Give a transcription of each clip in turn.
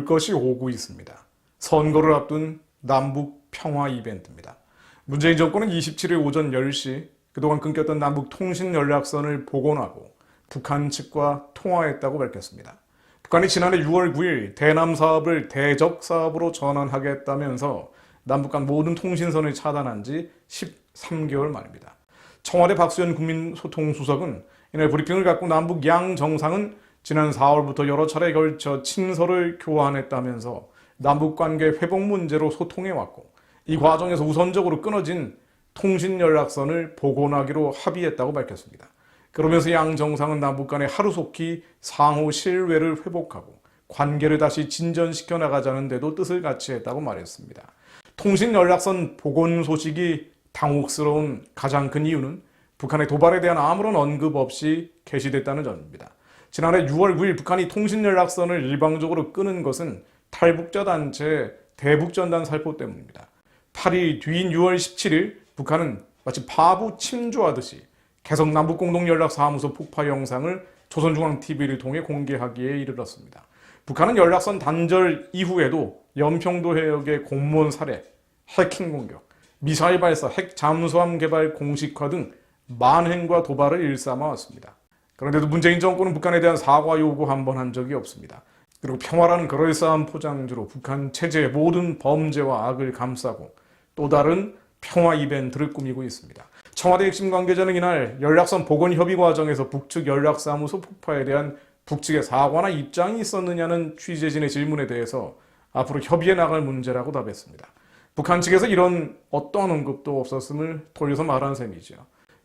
것이 오고 있습니다. 선거를 앞둔 남북 평화 이벤트입니다. 문재인 정권은 27일 오전 10시 그동안 끊겼던 남북 통신 연락선을 복원하고 북한 측과 통화했다고 밝혔습니다. 북한이 지난해 6월 9일 대남 사업을 대적 사업으로 전환하겠다면서 남북 간 모든 통신선을 차단한 지 13개월 만입니다. 청와대 박수현 국민소통수석은 이날 브리핑을 갖고 남북 양 정상은 지난 4월부터 여러 차례에 걸쳐 친서를 교환했다면서 남북관계 회복 문제로 소통해왔고 이 과정에서 우선적으로 끊어진 통신 연락선을 복원하기로 합의했다고 밝혔습니다. 그러면서 양 정상은 남북 간에 하루속히 상호 신뢰를 회복하고 관계를 다시 진전시켜 나가자는 데도 뜻을 같이 했다고 말했습니다. 통신 연락선 복원 소식이 당혹스러운 가장 큰 이유는 북한의 도발에 대한 아무런 언급 없이 게시됐다는 점입니다. 지난해 6월 9일 북한이 통신 연락선을 일방적으로 끊은 것은 탈북자 단체 대북전단 살포 때문입니다. 8일 뒤인 6월 17일 북한은 마치 바보 침조하듯이 개성 남북공동연락사무소 폭파 영상을 조선중앙TV를 통해 공개하기에 이르렀습니다. 북한은 연락선 단절 이후에도 연평도 해역의 공무원 살해, 해킹 공격, 미사일 발사, 핵 잠수함 개발 공식화 등 만행과 도발을 일삼아왔습니다. 그런데도 문재인 정권은 북한에 대한 사과 요구 한 번 한 적이 없습니다. 그리고 평화라는 그럴싸한 포장지로 북한 체제의 모든 범죄와 악을 감싸고 또 다른 평화 이벤트를 꾸미고 있습니다. 청와대 핵심 관계자는 이날 연락선 복원 협의 과정에서 북측 연락사무소 폭파에 대한 북측의 사과나 입장이 있었느냐는 취재진의 질문에 대해서 앞으로 협의해 나갈 문제라고 답했습니다. 북한 측에서 이런 어떠한 언급도 없었음을 돌려서 말한 셈이죠.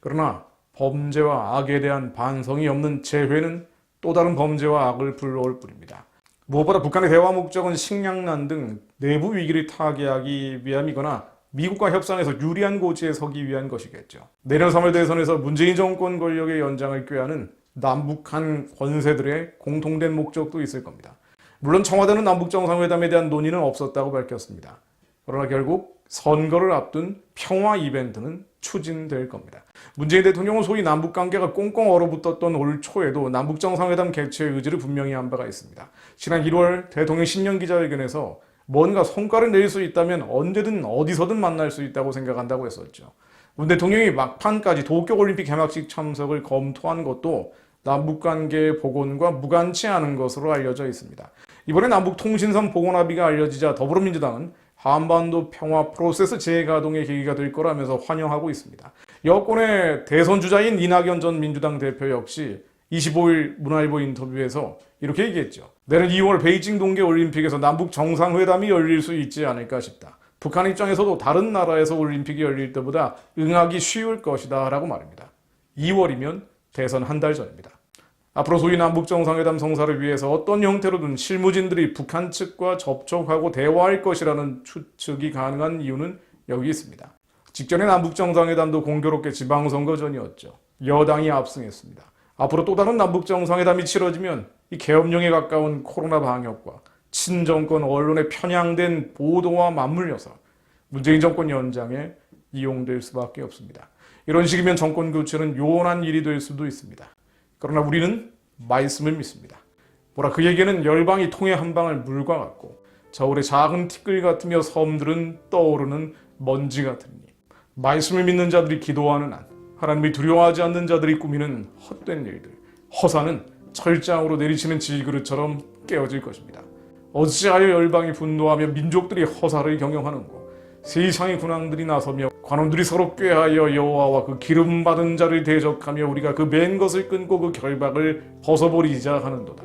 그러나 범죄와 악에 대한 반성이 없는 재회는 또 다른 범죄와 악을 불러올 뿐입니다. 무엇보다 북한의 대화 목적은 식량난 등 내부 위기를 타개하기 위함이거나 미국과 협상에서 유리한 고지에 서기 위한 것이겠죠. 내년 3월 대선에서 문재인 정권 권력의 연장을 꾀하는 남북한 권세들의 공통된 목적도 있을 겁니다. 물론 청와대는 남북정상회담에 대한 논의는 없었다고 밝혔습니다. 그러나 결국 선거를 앞둔 평화 이벤트는 추진될 겁니다. 문재인 대통령은 소위 남북관계가 꽁꽁 얼어붙었던 올 초에도 남북정상회담 개최의 의지를 분명히 한 바가 있습니다. 지난 1월 대통령 신년 기자회견에서 뭔가 성과를 낼 수 있다면 언제든 어디서든 만날 수 있다고 생각한다고 했었죠. 문 대통령이 막판까지 도쿄올림픽 개막식 참석을 검토한 것도 남북관계 복원과 무관치 않은 것으로 알려져 있습니다. 이번에 남북통신선 복원 합의가 알려지자 더불어민주당은 한반도 평화 프로세스 재가동의 계기가 될 거라면서 환영하고 있습니다. 여권의 대선 주자인 이낙연 전 민주당 대표 역시 25일 문화일보 인터뷰에서 이렇게 얘기했죠. 내년 2월 베이징 동계올림픽에서 남북 정상회담이 열릴 수 있지 않을까 싶다. 북한 입장에서도 다른 나라에서 올림픽이 열릴 때보다 응하기 쉬울 것이다 라고 말합니다. 2월이면 대선 한 달 전입니다. 앞으로 소위 남북 정상회담 성사를 위해서 어떤 형태로든 실무진들이 북한 측과 접촉하고 대화할 것이라는 추측이 가능한 이유는 여기 있습니다. 직전에 남북 정상회담도 공교롭게 지방선거 전이었죠. 여당이 압승했습니다. 앞으로 또 다른 남북 정상회담이 치러지면 이 계엄령에 가까운 코로나 방역과 친정권 언론의 편향된 보도와 맞물려서 문재인 정권 연장에 이용될 수밖에 없습니다. 이런 식이면 정권 교체는 요원한 일이 될 수도 있습니다. 그러나 우리는 말씀을 믿습니다. 뭐라 그에게는 열방이 통에 한 방울 물과 같고 저울의 작은 티끌 같으며 섬들은 떠오르는 먼지 같으니 말씀을 믿는 자들이 기도하는 한 하나님을 두려워하지 않는 자들이 꾸미는 헛된 일들 허사는 철장으로 내리치는 질그릇처럼 깨어질 것입니다. 어찌하여 열방이 분노하며 민족들이 허사를 경영하는고 세상의 군왕들이 나서며 관원들이 서로 꾀하여 여호와와 그 기름 받은 자를 대적하며 우리가 그 맨 것을 끊고 그 결박을 벗어버리자 하는도다.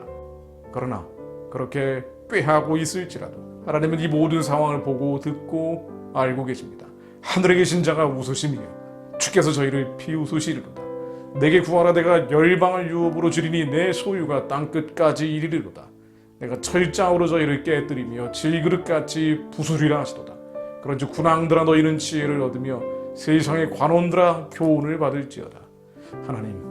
그러나 그렇게 꾀하고 있을지라도 하나님은 이 모든 상황을 보고 듣고 알고 계십니다. 하늘에 계신 자가 웃으시며 주께서 저희를 비웃으시리로다. 내게 구하라. 내가 열방을 유업으로 주리니 내 소유가 땅끝까지 이르리로다. 내가 철장으로 저희를 깨뜨리며 질그릇같이 부수리라 하시도다. 그런즉 군왕들아 너희는 지혜를 얻으며 세상의 관원들아 교훈을 받을지어다. 하나님,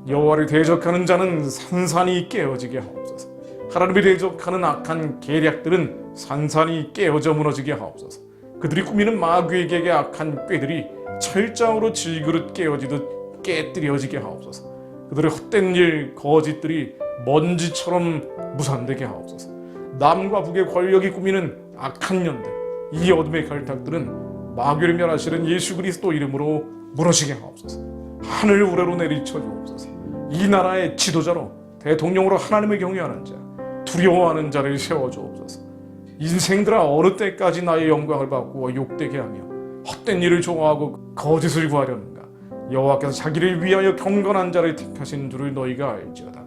여호와를 대적하는 자는 산산이 깨어지게 하옵소서. 하나님을 대적하는 악한 계략들은 산산이 깨어져 무너지게 하옵소서. 그들이 꾸미는 마귀에게 악한 꾀들이 철장으로 질그릇 깨어지듯 깨뜨려지게 하옵소서. 그들의 헛된 일, 거짓들이 먼지처럼 무산되게 하옵소서. 남과 북의 권력이 꾸미는 악한 연대, 이 어둠의 결탁들은 마귀를 멸하시는 예수 그리스도 이름으로 무너지게 하옵소서. 하늘 우레로 내리쳐 주옵소서. 이 나라의 지도자로 대통령으로 하나님을 경외하는 자, 두려워하는 자를 세워 주옵소서. 인생들아 어느 때까지 나의 영광을 바꾸어 욕되게 하며 헛된 일을 좋아하고 거짓을 구하려는가. 여호와께서 자기를 위하여 경건한 자를 택하신 줄을 너희가 알지어다.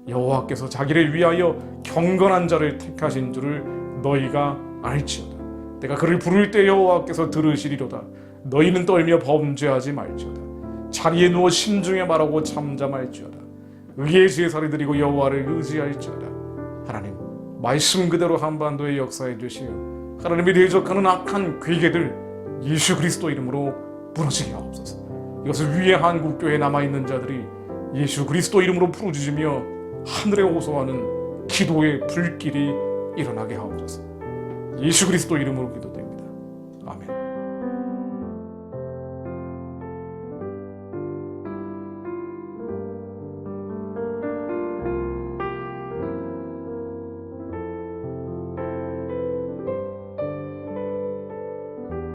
여호와께서 자기를 위하여 경건한 자를 택하신 줄을 너희가 알지어다. 내가 그를 부를 때 여호와께서 들으시리로다. 너희는 떨며 범죄하지 말지어다. 자리에 누워 신중에 말하고 잠잠할지어다. 의의 제사를 드리고 여호와를 의지할지어다. 하나님, 말씀 그대로 한반도의 역사에 주시어 하나님이 대적하는 악한 괴계들 예수 그리스도 이름으로 무너지게 하옵소서. 이것을 위해 한국교회에 남아있는 자들이 예수 그리스도 이름으로 부르짖으며 하늘에 호소하는 기도의 불길이 일어나게 하옵소서. 예수 그리스도 이름으로 기도드립니다. 아멘.